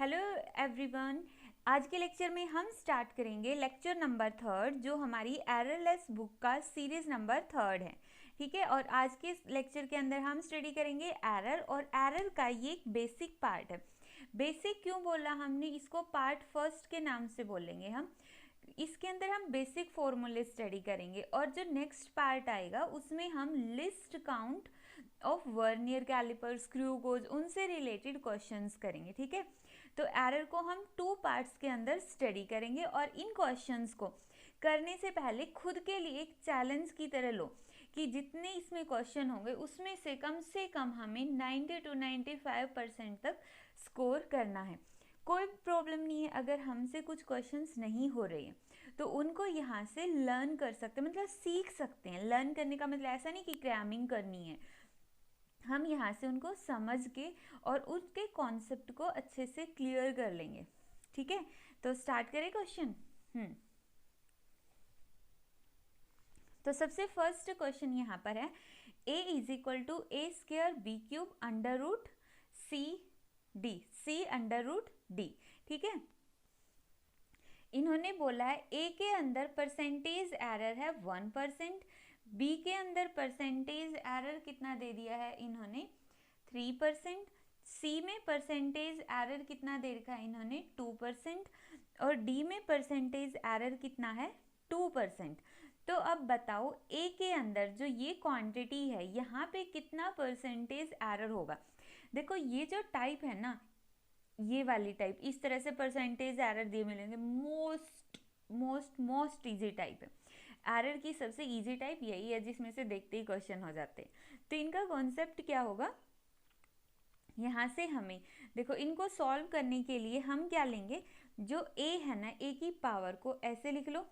Hello everyone. आज के lecture में हम स्टार्ट करेंगे लेक्चर नंबर 3 जो हमारी एररलेस बुक का सीरीज नंबर 3 है। ठीक है, और आज के लेक्चर के अंदर हम स्टडी करेंगे एरर, और एरर का ये एक बेसिक पार्ट है। बेसिक क्यों बोला हमने, इसको पार्ट फर्स्ट के नाम से बोलेंगे हम। इसके अंदर हम बेसिक फॉर्मूले स्टडी करेंगे, और जो नेक्स्ट पार्ट आएगा उसमें हम least count of vernier caliper, screw gauge, उनसे रिलेटेड क्वेश्चंस करेंगे। ठीक है, तो एरर को हम 2 पार्ट्स के अंदर स्टडी करेंगे, और इन क्वेश्चंस को करने से पहले खुद के लिए एक चैलेंज की तरह लो कि जितने इसमें क्वेश्चन होंगे उसमें से कम हमें 90 to 95% तक स्कोर करना है। कोई प्रॉब्लम नहीं है अगर हमसे कुछ क्वेश्चंस नहीं हो रहे हैं, तो उनको यहाँ से लर्न कर सकते हैं, मतलब सीख सकते हैं। लर्न करने का मतलब ऐसा नहीं कि क्रैमिंग करनी है, हम यहाँ से उनको समझ के और उनके कॉन्सेप्ट को अच्छे से क्लियर कर लेंगे। ठीक है, तो स्टार्ट करें क्वेश्चन। तो सबसे फर्स्ट क्वेश्चन यहाँ पर है a is equal to a square b cube under root c d, c under root d. ठीक है, इन्होंने बोला है a के अंदर परसेंटेज एरर है 1%, b के अंदर परसेंटेज एरर कितना दे दिया है इन्होंने 3%, c में परसेंटेज एरर कितना दे रखा है इन्होंने 2%, और d में परसेंटेज एरर कितना है 2%। तो अब बताओ a के अंदर जो ये क्वांटिटी है यहाँ पे कितना परसेंटेज एरर होगा। देखो ये जो टाइप है ना, ये वाली टाइप, इस तरह से परसेंटेज एरर दिए मिलेंगे, मोस्ट इजी टाइप है। एरर की सबसे इजी टाइप यही है जिसमें से देखते ही क्वेश्चन हो जाते हैं। तो इनका कॉन्सेप्ट क्या होगा, यहाँ से हमें देखो इनको सॉल्व करने के लिए हम क्या लेंगे, जो a है ना, a की पावर को ऐसे लिख लो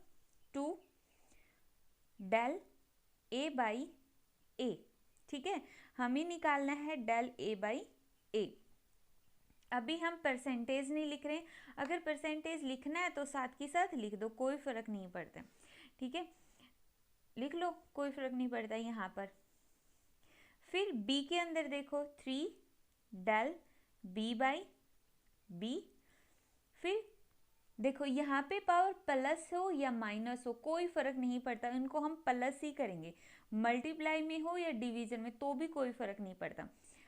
2 डेल a बाई a। ठीक है, हमें निकालना है डेल a बाई a। अभी हम परसेंटेज नहीं लिख रहे हैं, अगर परसेंटेज लिखना है तो साथ के साथ लिख दो, कोई फर्क नहीं पड़ता। ठीक है, लिख लो, कोई फर्क नहीं पड़ता यहाँ पर। फिर b के अंदर देखो 3 डेल b बाई b। फिर देखो यहाँ पे पावर प्लस हो या माइनस हो कोई फर्क नहीं पड़ता, इनको हम प्लस ही करेंगे। मल्टीप्लाई में हो या डिवीजन में तो भी कोई फर्क नहीं पड़ता।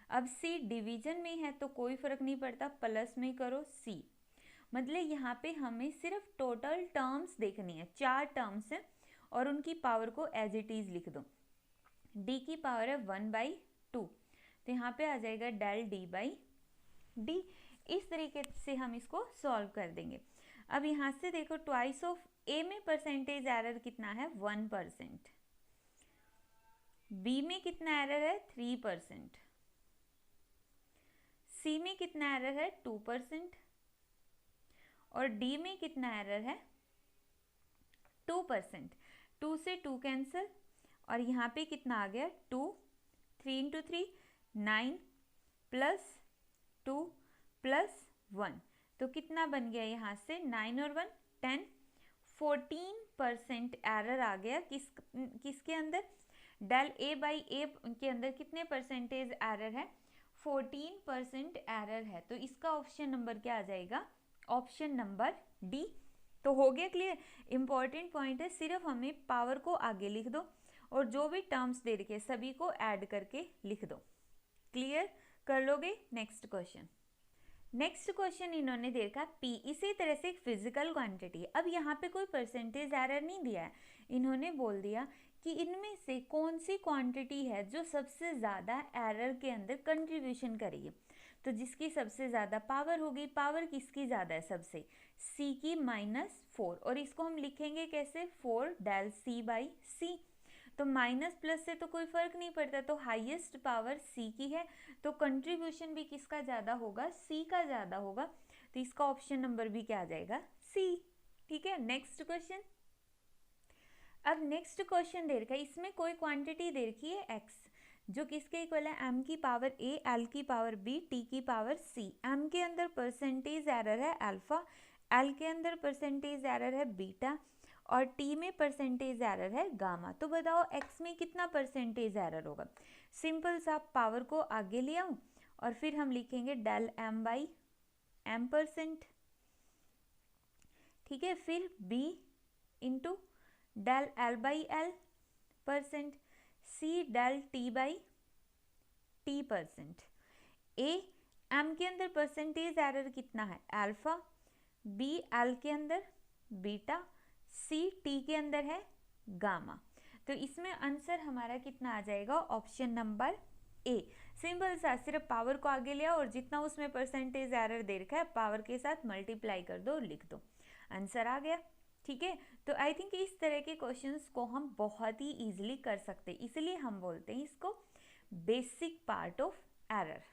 अब c डिवीजन में है तो कोई फर्क नहीं पड़ता, प्लस में करो c। मतलब यहाँ पे हमें सिर्फ टोटल टर्म्स देखनी है, 4 टर्म्स हैं और उनकी पावर को एज इट इज लिख दो। d की पावर है 1/2, तो यहाँ पे आ जाएगा डेल d बाई d। इस तरीके से हम इसको सॉल्व कर देंगे। अब यहाँ से देखो ट्वाइस ऑफ a में परसेंटेज एरर कितना है 1%, b में कितना एरर है 3%, c में कितना एरर है 2%, और d में कितना एरर है 2%। 2 से 2 कैंसिल, और यहाँ पे कितना आ गया 2, 3 इंटू 3 9 प्लस 2 प्लस 1, तो कितना बन गया यहाँ से 9 और 1 10, 14% एरर आ गया। किसके अंदर, डेल a बाई a के अंदर कितने परसेंटेज एरर है 14% एरर है। तो इसका ऑप्शन नंबर क्या आ जाएगा, ऑप्शन नंबर डी। तो हो गया क्लियर। इंपॉर्टेंट पॉइंट है, सिर्फ हमें पावर को आगे लिख दो और जो भी टर्म्स दे रखे सभी को ऐड करके लिख दो। क्लियर कर लोगे। Next question. नेक्स्ट क्वेश्चन इन्होंने देखा P, इसी तरह से एक फिजिकल क्वांटिटी है। अब यहाँ पे कोई परसेंटेज एरर नहीं दिया है, इन्होंने बोल दिया कि इनमें से कौन सी क्वांटिटी है जो सबसे ज़्यादा एरर के अंदर कंट्रीब्यूशन करेगी। तो जिसकी सबसे ज़्यादा पावर होगी, पावर किसकी ज़्यादा है सबसे, C की -4, और इसको हम लिखेंगे कैसे 4 डेल C बाई C। तो माइनस प्लस से तो कोई फर्क नहीं पड़ता, तो हाईएस्ट पावर C की है, तो कंट्रीब्यूशन भी किसका ज़्यादा होगा, C का ज़्यादा होगा। तो इसका ऑप्शन नंबर भी क्या आ जाएगा, C। ठीक है, नेक्स्ट क्वेश्चन। अब नेक्स्ट क्वेश्चन दे रखा है, इसमें कोई क्वांटिटी दे रखी है x, जो किसके इक्वल है m की पावर a, l की पावर b, t की पावर c। m के अंदर परसेंटेज एरर है अल्फा, l के अंदर परसेंटेज एरर है बीटा, और t में परसेंटेज एरर है गामा। तो बताओ x में कितना परसेंटेज एरर होगा। सिंपल सा, पावर को आगे ले आऊँ और फिर हम लिखेंगे डेल m बाई m%, ठीक है। फिर b into del L/L%, c del T/T%। A m के अंदर परसेंटेज एरर कितना है अल्फा, बी एल के अंदर बीटा, सी टी के अंदर है गामा। तो इसमें आंसर हमारा कितना आ जाएगा, ऑप्शन नंबर ए। सिंपल सा, सिर्फ पावर को आगे ले आओ और जितना उसमें परसेंटेज एरर दे रखा है पावर के साथ मल्टीप्लाई कर दो और लिख दो, आंसर आ गया, ठीक है। तो आई थिंक इस तरह के क्वेश्चंस को हम बहुत ही इजीली कर सकते हैं, इसलिए हम बोलते हैं इसको basic part of error.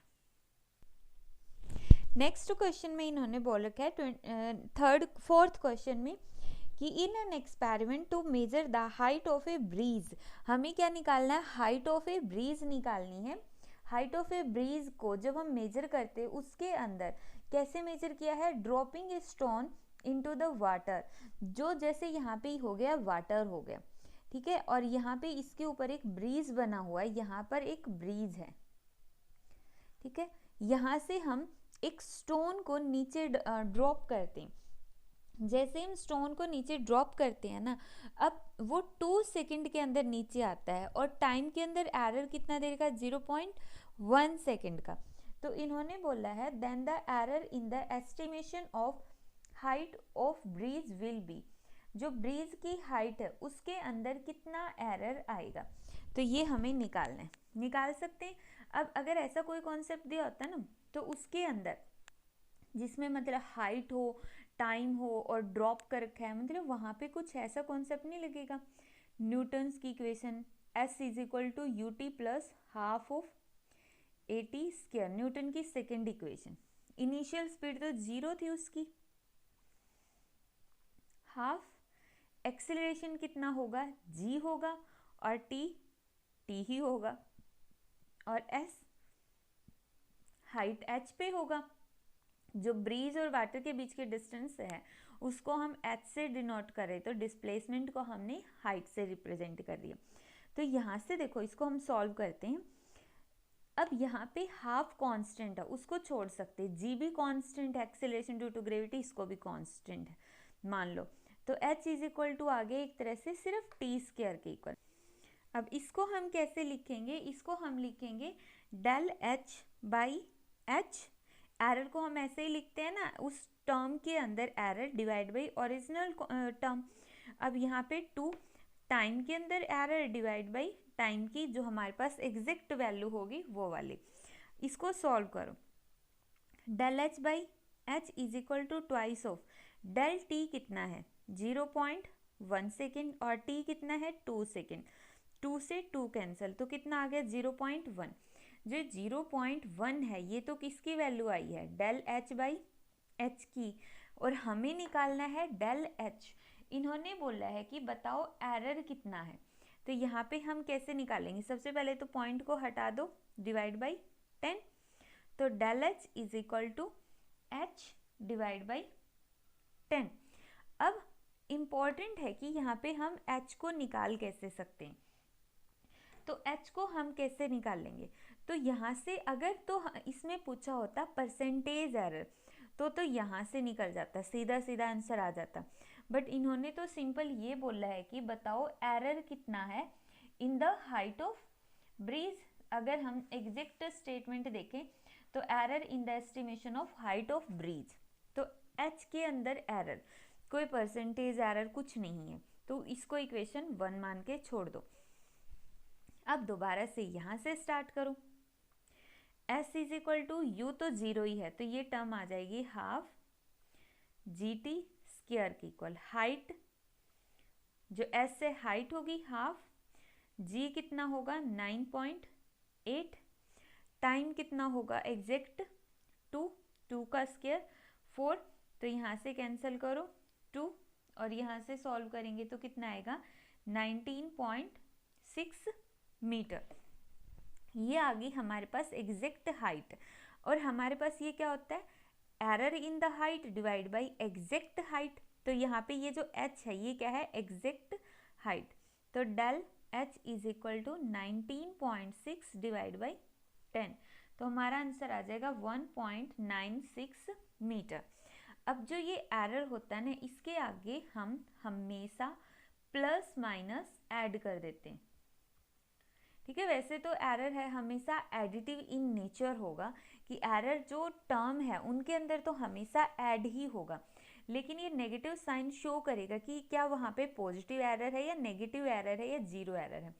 Next question में इन्होंने बोल रखा है फोर्थ क्वेश्चन में कि in an experiment to measure the height of a bridge, हमें क्या निकालना है, हाइट ऑफ ए ब्रीज निकालनी है। हाइट ऑफ ए ब्रीज को जब हम मेजर करते हैं उसके अंदर कैसे मेजर किया है, dropping a stone into the water, जो जैसे यहाँ पे हो गया वाटर हो गया, ठीक है, और यहाँ पे इसके ऊपर एक ब्रीज बना हुआ है, यहाँ पर एक ब्रीज है, ठीक है। यहाँ से हम एक स्टोन को नीचे ड्रॉप करते हैं, जैसे हम स्टोन को नीचे ड्रॉप करते हैं ना, अब वो 2 सेकंड के अंदर नीचे आता है और टाइम के अंदर एरर कितना देर का, 0.1 सेकंड का। तो इन्होंने बोला है then the error in the estimation of height of bridge will be, जो ब्रीज की हाइट है उसके अंदर कितना एरर आएगा, तो ये हमें निकालना है, निकाल सकते हैं। अब अगर ऐसा कोई कॉन्सेप्ट दिया होता है ना, तो उसके अंदर जिसमें मतलब हाइट हो, टाइम हो और ड्रॉप कर रखा है, मतलब वहाँ पे कुछ ऐसा कॉन्सेप्ट नहीं लगेगा। न्यूटन्स की equation S = ut plus half of AT², Newton की सेकेंड इक्वेशन। इनिशियल स्पीड तो 0 थी उसकी, हाफ एक्सेलरेशन कितना होगा, g होगा, और t ही होगा, और s हाइट h पे होगा। जो ब्रीज और वाटर के बीच के डिस्टेंस है उसको हम h से डिनोट कर रहे, तो डिस्प्लेसमेंट को हमने हाइट से रिप्रेजेंट कर दिया। तो यहाँ से देखो इसको हम सॉल्व करते हैं। अब यहाँ पे हाफ कांस्टेंट है, उसको छोड़ सकते हैं, g भी कांस्टेंट है, एक्सेलरेशन ड्यू टू ग्रेविटी इसको भी कांस्टेंट है मान लो, तो h = आगे एक तरह से सिर्फ t² के इक्वल। अब इसको हम कैसे लिखेंगे, इसको हम लिखेंगे डेल h/h, एरर को हम ऐसे ही लिखते हैं ना, उस टर्म के अंदर error divide by original term. अब यहाँ पे 2 टाइम के अंदर एरर डिवाइड बाई टाइम की जो हमारे पास एग्जैक्ट वैल्यू होगी वो वाली, इसको सॉल्व करो। Del h/h = twice of del t कितना है 0.1 सेकेंड और t कितना है 2 सेकेंड, 2 से 2 कैंसिल, तो कितना आ गया 0.1। जो 0.1 है ये तो किसकी वैल्यू आई है, डेल h/h की, और हमें निकालना है डेल h। इन्होंने बोला है कि बताओ एरर कितना है, तो यहाँ पे हम कैसे निकालेंगे, सबसे पहले तो पॉइंट को हटा दो, डिवाइड बाई 10, तो del h = h divide by 10। अब इम्पॉर्टेंट है कि यहाँ पे हम h को निकाल कैसे सकते हैं, तो h को हम कैसे निकालेंगे, तो यहाँ से अगर तो इसमें पूछा होता परसेंटेज एरर तो यहाँ से निकल जाता, सीधा सीधा आंसर आ जाता, बट इन्होंने तो सिंपल ये बोला है कि बताओ एरर कितना है in the height of bridge. अगर हम एग्जैक्ट स्टेटमेंट देखें तो error in the estimation of height of bridge, तो h के अंदर एरर, कोई परसेंटेज एरर कुछ नहीं है, तो इसको इक्वेशन 1 मान के छोड़ दो। अब दोबारा से यहाँ से स्टार्ट करो, s = u तो 0 ही है, तो ये टर्म आ जाएगी हाफ gt² की इक्वल, हाइट जो s से हाइट होगी हाफ, g कितना होगा 9.8, टाइम कितना होगा एग्जैक्ट 2 का स्क्वायर 4, तो यहाँ से कैंसिल करो 2 और यहाँ से सॉल्व करेंगे तो कितना आएगा 19.6 मीटर। ये आ गई हमारे पास एग्जैक्ट हाइट, और हमारे पास ये क्या होता है error in the height divide by exact height, तो यहाँ पे ये जो h है ये क्या है एग्जैक्ट हाइट, तो डेल h = 19.6 डिवाइड बाय 10, तो हमारा आंसर आ जाएगा 1.96 मीटर। अब जो ये एरर होता है ना, इसके आगे हम हमेशा प्लस माइनस ऐड कर देते हैं, ठीक है। वैसे तो एरर है हमेशा एडिटिव इन नेचर होगा, कि एरर जो टर्म है उनके अंदर तो हमेशा ऐड ही होगा, लेकिन ये नेगेटिव साइन शो करेगा कि क्या वहाँ पे पॉजिटिव एरर है या नेगेटिव एरर है या जीरो एरर है।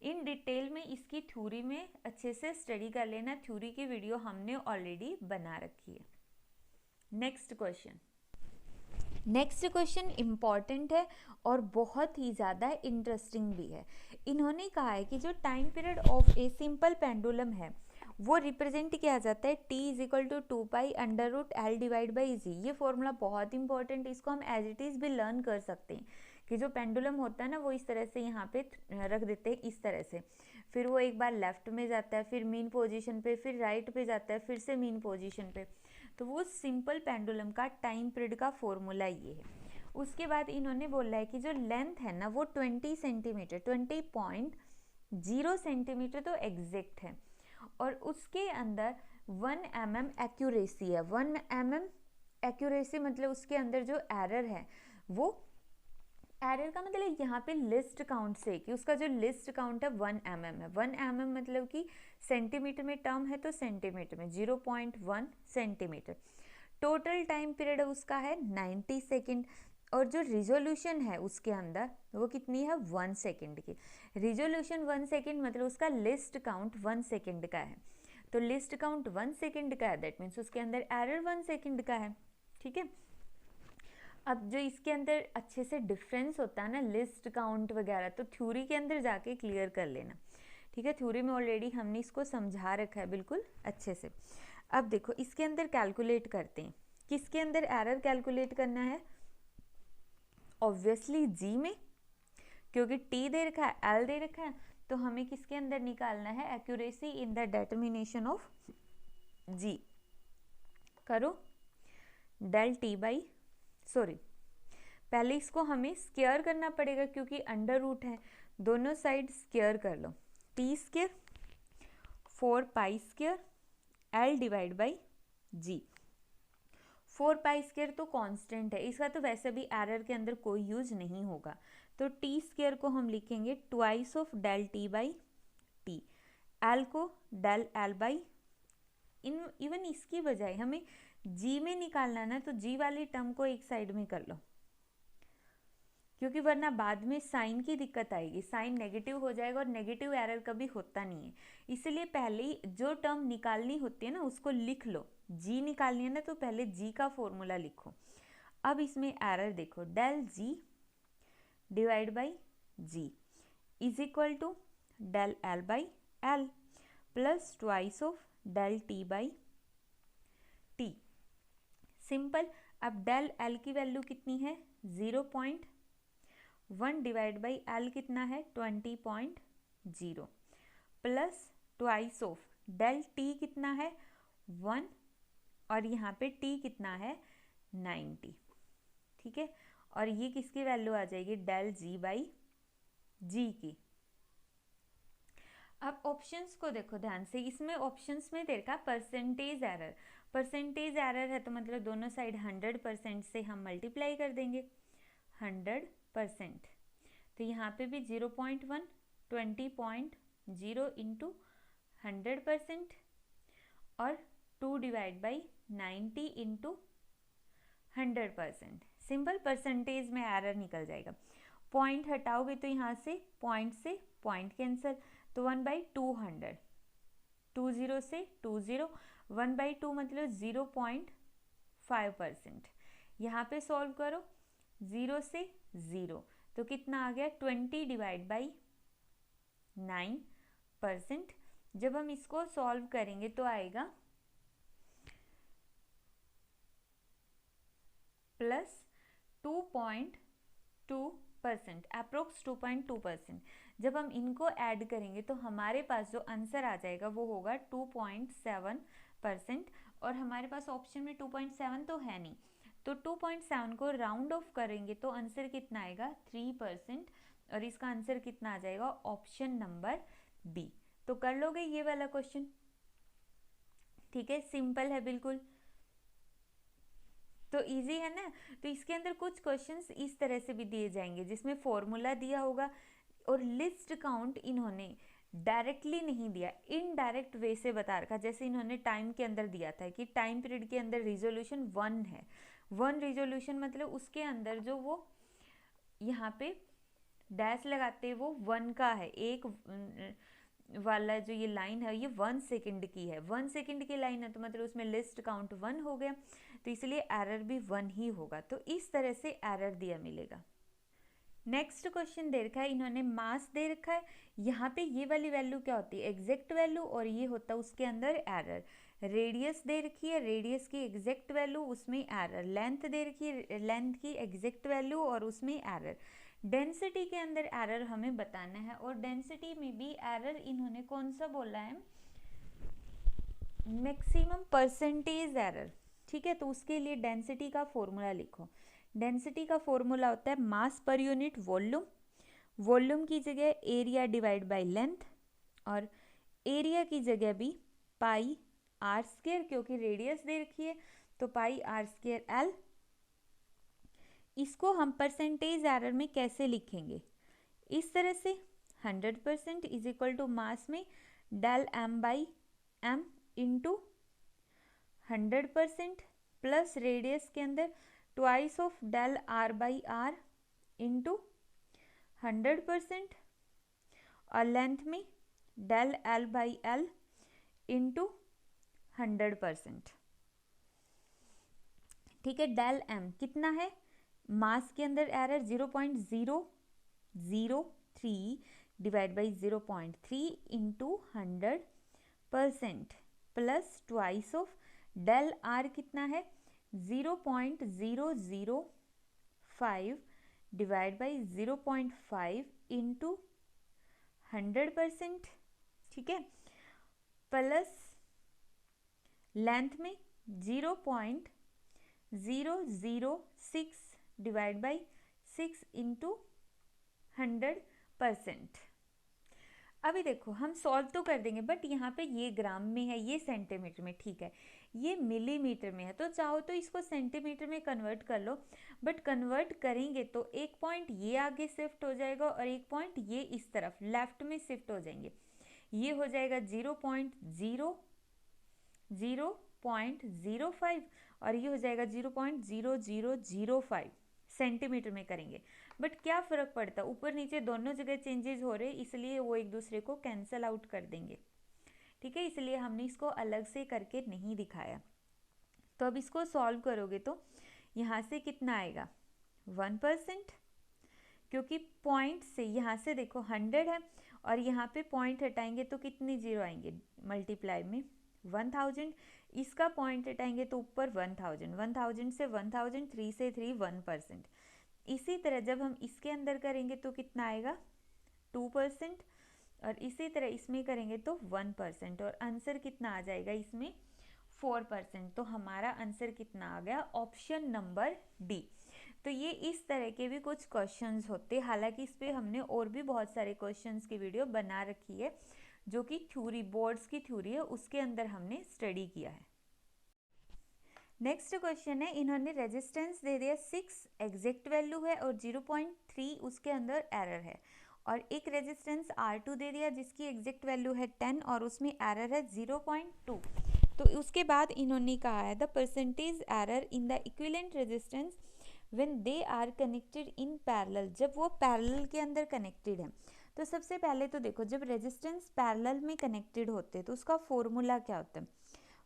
इन डिटेल में इसकी थ्योरी में अच्छे से स्टडी कर लेना, थ्योरी की वीडियो हमने ऑलरेडी बना रखी है। नेक्स्ट क्वेश्चन इम्पॉर्टेंट है और बहुत ही ज़्यादा इंटरेस्टिंग भी है। इन्होंने कहा है कि जो time period of a simple pendulum है वो रिप्रेजेंट किया जाता है T = 2π√L/G। ये फॉर्मूला बहुत इंपॉर्टेंट है, इसको हम एज इट इज़ भी लर्न कर सकते हैं कि जो पेंडुलम होता है ना वो इस तरह से यहाँ पे रख देते हैं, इस तरह से, फिर वो एक बार लेफ्ट में जाता है, फिर मीन पोजीशन पे, फिर राइट पे जाता है, फिर से मीन पोजीशन पे। तो वो सिंपल पेंडुलम का टाइम पीरियड का फॉर्मूला ये है। उसके बाद इन्होंने बोला है कि जो लेंथ है ना वो 20 सेंटीमीटर, 20.0 सेंटीमीटर तो एग्जैक्ट है, और उसके अंदर 1 mm एक्यूरेसी है। 1 mm एक्यूरेसी मतलब उसके अंदर जो एरर है, वो एरर का मतलब यहाँ पे लिस्ट काउंट से, कि उसका जो लिस्ट काउंट है 1 mm है। 1 mm मतलब कि सेंटीमीटर में टर्म है तो सेंटीमीटर में 0.1 सेंटीमीटर। टोटल टाइम पीरियड उसका है 90 सेकेंड, और जो रिजोल्यूशन है उसके अंदर वो कितनी है 1 सेकेंड की। रिजोल्यूशन 1 सेकेंड मतलब उसका लिस्ट काउंट 1 सेकेंड का है, तो लिस्ट काउंट 1 सेकेंड का है, दैट मीन्स उसके अंदर एरर 1 सेकेंड का है, ठीक है। अब जो इसके अंदर अच्छे से डिफरेंस होता है ना लिस्ट काउंट वगैरह, तो थ्योरी के अंदर जाके क्लियर कर लेना, ठीक है। थ्योरी में ऑलरेडी हमने इसको समझा रखा है बिल्कुल अच्छे से। अब देखो इसके अंदर कैलकुलेट करते हैं, किसके अंदर एरर कैलकुलेट करना है, ऑब्वियसली जी में, क्योंकि टी दे रखा है, एल दे रखा है, तो हमें किसके अंदर निकालना है, accuracy in the determination of जी। करो डेल टी बाई, सॉरी पहले इसको हमें स्क्वायर करना पड़ेगा क्योंकि अंडर रूट है, दोनों साइड स्क्वायर कर लो। T² 4π² L/G। 4π² तो कांस्टेंट है, इसका तो वैसे भी एरर के अंदर कोई यूज नहीं होगा, तो T² को हम लिखेंगे twice of del T/T, L को डेल L/, इवन इसकी बजाय हमें जी में निकालना ना, तो जी वाली टर्म को एक साइड में कर लो, क्योंकि वरना बाद में साइन की दिक्कत आएगी, साइन नेगेटिव हो जाएगा और नेगेटिव एरर कभी होता नहीं है। इसलिए पहले ही जो टर्म निकालनी होती है ना उसको लिख लो, जी निकालनी है ना तो पहले जी का फॉर्मूला लिखो। अब इसमें एरर देखो, del G divide by g is equal to del L/L plus twice of del T/T। Simple. अब डेल L की वैल्यू कितनी है 0.1 डिवाइड बाई L कितना है 20.0 plus twice of del T कितना है 1 और यहाँ पे T कितना है 90, ठीक है। और ये किसकी वैल्यू आ जाएगी डेल G/G की। अब ऑप्शंस को देखो ध्यान से, इसमें ऑप्शंस में देखा परसेंटेज एरर, परसेंटेज एरर है तो मतलब दोनों साइड 100% से हम मल्टीप्लाई कर देंगे 100%, तो यहाँ पे भी 0.1 20.0 इंटू 100% और 2 divide by 90 into 100%। Simple, percentage में एरर निकल जाएगा। पॉइंट हटाओगे तो यहाँ से पॉइंट कैंसिल, तो 1/200, 20 से 20, 1/2 मतलब 0.5%। यहाँ पे सॉल्व करो 0 से 0, तो कितना आ गया 20 डिवाइड बाई 9%। जब हम इसको सॉल्व करेंगे तो आएगा प्लस 2.2%, अप्रोक्स 2.2%। जब हम इनको ऐड करेंगे तो हमारे पास जो आंसर आ जाएगा वो होगा 2.7%, और हमारे पास ऑप्शन में 2.7 तो है नहीं, तो 2.7 को राउंड ऑफ करेंगे तो आंसर कितना आएगा 3%, और इसका आंसर कितना आ जाएगा ऑप्शन नंबर बी। तो कर लोगे ये वाला क्वेश्चन। ठीक है, सिंपल है बिल्कुल, तो इजी है ना। तो इसके अंदर कुछ क्वेश्चंस इस तरह से भी दिए जाएंगे जिसमें फॉर्मूला दिया होगा और लिस्ट काउंट इन्होंने डायरेक्टली नहीं दिया, इनडायरेक्ट वे से बता रखा। जैसे इन्होंने टाइम के अंदर दिया था कि टाइम पीरियड के अंदर रिजोल्यूशन 1 है, 1 रिजोल्यूशन मतलब उसके अंदर जो वो यहाँ पे डैश लगाते वो 1 का है, एक वाला जो ये लाइन है ये 1 सेकंड की है, 1 सेकंड की लाइन है, तो मतलब उसमें लिस्ट काउंट 1 हो गया, तो इसलिए एरर भी 1 ही होगा। तो इस तरह से एरर दिया मिलेगा। नेक्स्ट क्वेश्चन दे रखा है, इन्होंने मास दे रखा है, यहाँ पे ये वाली वैल्यू क्या होती है, एग्जैक्ट वैल्यू, और ये होता है उसके अंदर एरर। रेडियस दे रखी है, रेडियस की एग्जैक्ट वैल्यू, उसमें एरर। लेंथ दे रखी है, लेंथ की एग्जैक्ट वैल्यू और उसमें एरर। डेंसिटी के अंदर एरर हमें बताना है, और डेंसिटी में भी एरर इन्होंने कौन सा बोला है, मैक्सिमम परसेंटेज एरर। ठीक है, तो उसके लिए डेंसिटी का फॉर्मूला लिखो। डेंसिटी का फॉर्मूला होता है मास पर यूनिट वॉल्यूम, वॉल्यूम की जगह एरिया डिवाइड बाय लेंथ, और एरिया की जगह भी पाई आर स्क्वायर, क्योंकि रेडियस दे रखी है तो पाई आर स्क्वायर एल। इसको हम परसेंटेज एरर में कैसे लिखेंगे, इस तरह से 100% इज इक्वल टू मास में del m by m into 100% plus radius के अंदर twice of del r by r into 100%, और लेंथ में del l by l into 100%। ठीक है, डेल एम कितना है, मास के अंदर error 0.003 divide by 0.3 into 100% plus twice of del r कितना है 0.005 डिवाइड बाई 0.5 इंटू 100%। ठीक है, प्लस लेंथ में 0.006 डिवाइड बाई 6 इंटू 100%। अभी देखो हम सॉल्व तो कर देंगे, बट यहाँ पे ये ग्राम में है, ये सेंटीमीटर में, ठीक है, ये मिलीमीटर में है, तो चाहो तो इसको सेंटीमीटर में कन्वर्ट कर लो, बट कन्वर्ट करेंगे तो एक पॉइंट ये आगे शिफ्ट हो जाएगा और एक पॉइंट ये इस तरफ लेफ्ट में शिफ्ट हो जाएंगे, ये हो जाएगा 0.005 और ये हो जाएगा 0.0005 सेंटीमीटर में करेंगे। बट क्या फ़र्क पड़ता है, ऊपर नीचे दोनों जगह चेंजेस हो रहे, इसलिए वो एक दूसरे को कैंसिल आउट कर देंगे। ठीक है, इसलिए हमने इसको अलग से करके नहीं दिखाया। तो अब इसको सॉल्व करोगे तो यहाँ से कितना आएगा 1%, क्योंकि पॉइंट से यहाँ से देखो 100 है और यहाँ पे पॉइंट हटाएंगे तो कितने जीरो आएंगे, मल्टीप्लाई में 1000, इसका पॉइंट हटाएंगे तो ऊपर 1000, 1000 से 1000, 3 से 3 1%। इसी तरह जब हम इसके अंदर करेंगे तो कितना आएगा 2%, और इसी तरह इसमें करेंगे तो 1%, और आंसर कितना आ जाएगा इसमें 4%। तो हमारा आंसर कितना आ गया, ऑप्शन नंबर डी। तो ये इस तरह के भी कुछ क्वेश्चंस होते, हालांकि इस पे हमने और भी बहुत सारे क्वेश्चंस की वीडियो बना रखी है जो कि थ्योरी, बोर्ड्स की थ्योरी है, उसके अंदर हमने स्टडी किया है। नेक्स्ट क्वेश्चन है, इन्होंने रेजिस्टेंस दे दिया 6 एग्जैक्ट वैल्यू है और 0.3 उसके अंदर एरर है, और एक रेजिस्टेंस R2 दे दिया जिसकी एग्जैक्ट वैल्यू है 10 और उसमें एरर है 0.2। तो उसके बाद इन्होंने कहा है the percentage error in the equivalent resistance when they are connected in parallel, जब वो पैरेलल के अंदर कनेक्टेड है। तो सबसे पहले तो देखो, जब रेजिस्टेंस पैरेलल में कनेक्टेड होते हैं तो उसका फॉर्मूला क्या होता है,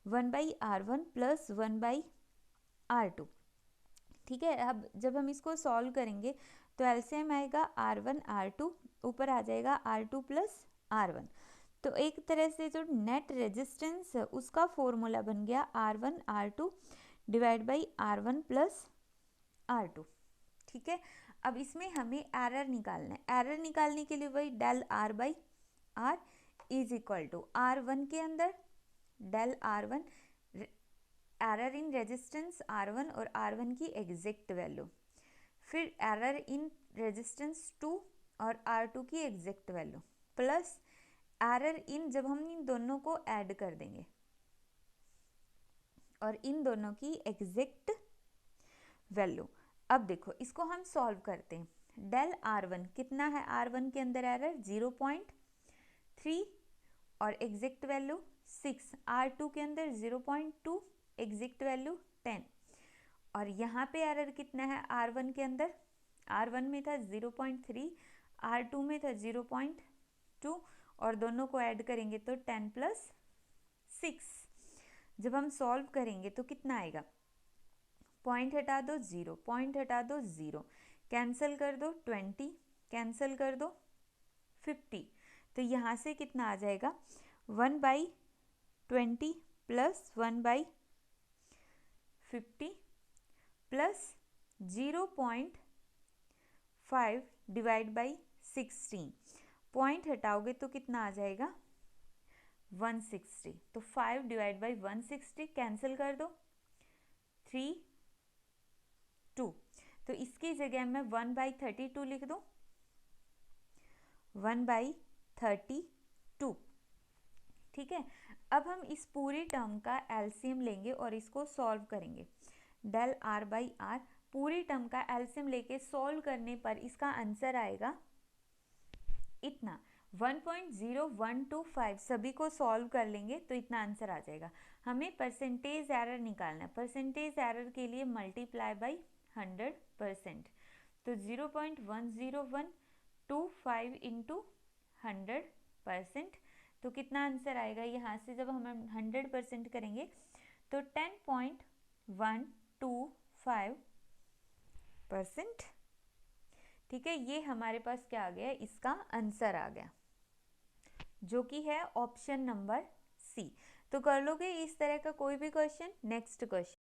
1/R1 प्लस 1/R2। ठीक है, अब जब हम इसको सॉल्व करेंगे तो एलसीएम आएगा R1 R2, ऊपर आ जाएगा R2 प्लस R1। तो एक तरह से जो नेट रेजिस्टेंस है उसका फॉर्मूला बन गया R1 R2 divide by R1 plus R2। ठीक है, अब इसमें हमें एरर निकालना है, एरर निकालने के लिए वही del R by R is equal to R1 के अंदर del R1 error in resistance R1 और R1 की एग्जैक्ट वैल्यू, फिर एरर इन रेजिस्टेंस 2 और R2 की exact value, plus error in, जब हम इन दोनों को ऐड कर देंगे और इन दोनों की एग्जैक्ट वैल्यू। अब देखो इसको हम सॉल्व करते हैं। डेल R1 कितना है, R1 के अंदर एरर 0.3 और एग्जैक्ट वैल्यू 6, R2 के अंदर 0.2, एग्जैक्ट वैल्यू 10, और यहाँ पे एरर कितना है R1 के अंदर, R1 में था 0.3, R2 में था 0.2, और दोनों को ऐड करेंगे तो 10 + 6। जब हम सॉल्व करेंगे तो कितना आएगा, पॉइंट हटा दो 0, पॉइंट हटा दो 0, कैंसिल कर दो 20, कैंसिल कर दो 50, तो यहाँ से कितना आ जाएगा 1/20 + 1/50 प्लस 0.5 डिवाइड बाई 16, पॉइंट हटाओगे तो कितना आ जाएगा 160, तो 5 डिवाइड बाई 160 कैंसिल कर दो 3, 2, तो इसकी जगह मैं 1/32 लिख दूं, 1/32, ठीक है। अब हम इस पूरी टर्म का एलसीएम लेंगे और इसको सॉल्व करेंगे। डेल R/R, पूरी टर्म का एलसीएम लेके सॉल्व करने पर इसका आंसर आएगा इतना 1.0125। सभी को सॉल्व कर लेंगे तो इतना आंसर आ जाएगा। हमें परसेंटेज एरर निकालना है। परसेंटेज एरर के लिए मल्टीप्लाई बाई 100%, तो 0.10125 इंटू 100%, तो कितना आंसर आएगा यहाँ से जब हम 100% करेंगे तो 10.125%, ठीक है। ये हमारे पास क्या आ गया, इसका आंसर आ गया, जो कि है ऑप्शन नंबर सी। तो कर लोगे इस तरह का कोई भी क्वेश्चन। Next question,